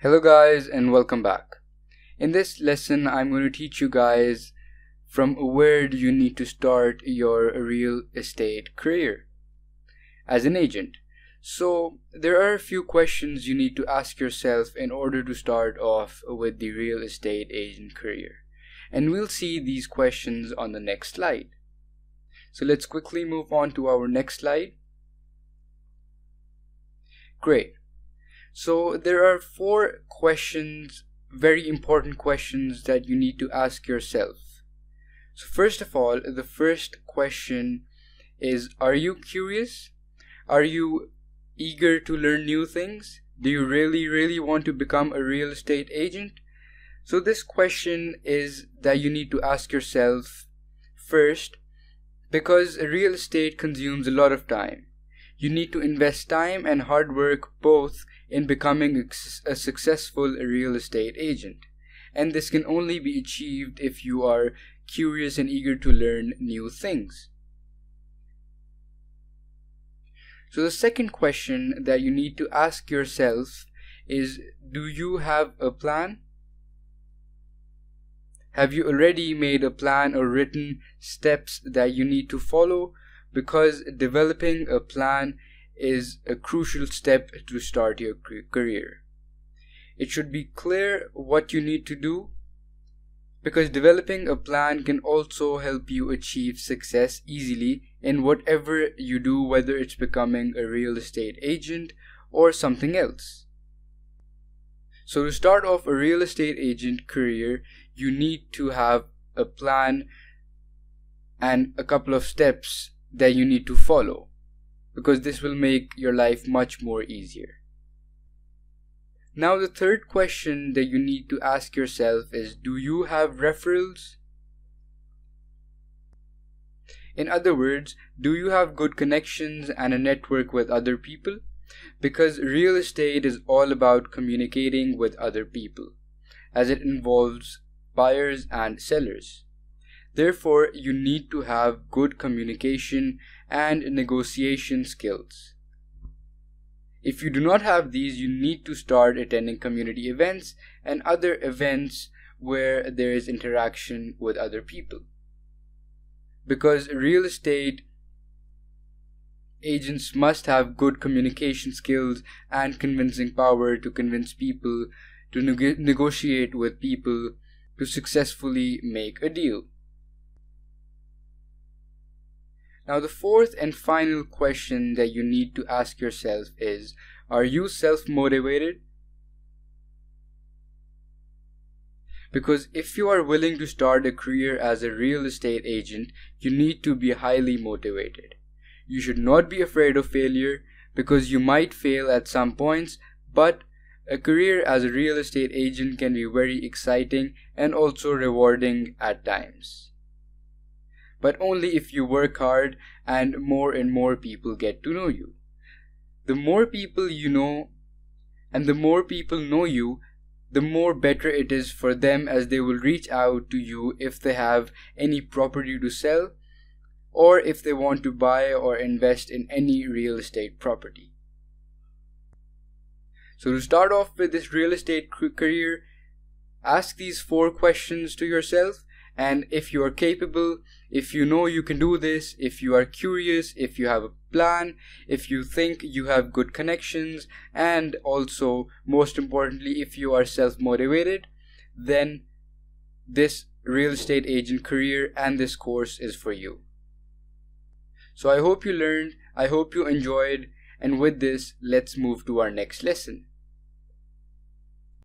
Hello guys and welcome back. In this lesson I'm going to teach you guys from where do you need to start your real estate career as an agent. So there are a few questions you need to ask yourself in order to start off with the real estate agent career. And we'll see these questions on the next slide. So let's quickly move on to our next slide. Great. So there are 4 questions, very important questions that you need to ask yourself. So first of all, the first question is, are you curious? Are you eager to learn new things? Do you really want to become a real estate agent? So this question is that you need to ask yourself first, because real estate consumes a lot of time. You need to invest time and hard work both in becoming a successful real estate agent. And this can only be achieved if you are curious and eager to learn new things. So the second question that you need to ask yourself is, do you have a plan? Have you already made a plan or written steps that you need to follow? Because developing a plan is a crucial step to start your career. It should be clear what you need to do, because developing a plan can also help you achieve success easily in whatever you do, whether it's becoming a real estate agent or something else. So to start off a real estate agent career, you need to have a plan and a couple of steps that you need to follow, because this will make your life much more easier. Now the third question that you need to ask yourself is, do you have referrals? In other words, do you have good connections and a network with other people? Because real estate is all about communicating with other people, as it involves buyers and sellers. Therefore, you need to have good communication and negotiation skills. If you do not have these, you need to start attending community events and other events where there is interaction with other people. Because real estate agents must have good communication skills and convincing power to convince people, to negotiate with people, to successfully make a deal. Now the fourth and final question that you need to ask yourself is, are you self-motivated? Because if you are willing to start a career as a real estate agent, you need to be highly motivated. You should not be afraid of failure, because you might fail at some points, but a career as a real estate agent can be very exciting and also rewarding at times. But only if you work hard and more people get to know you. The more people you know and the more people know you, the more better it is for them, as they will reach out to you if they have any property to sell or if they want to buy or invest in any real estate property. So to start off with this real estate career, ask these 4 questions to yourself. And if you are capable, if you know you can do this, if you are curious, if you have a plan, if you think you have good connections, and also, most importantly, if you are self-motivated, then this real estate agent career and this course is for you. So I hope you learned, I hope you enjoyed, and with this, let's move to our next lesson.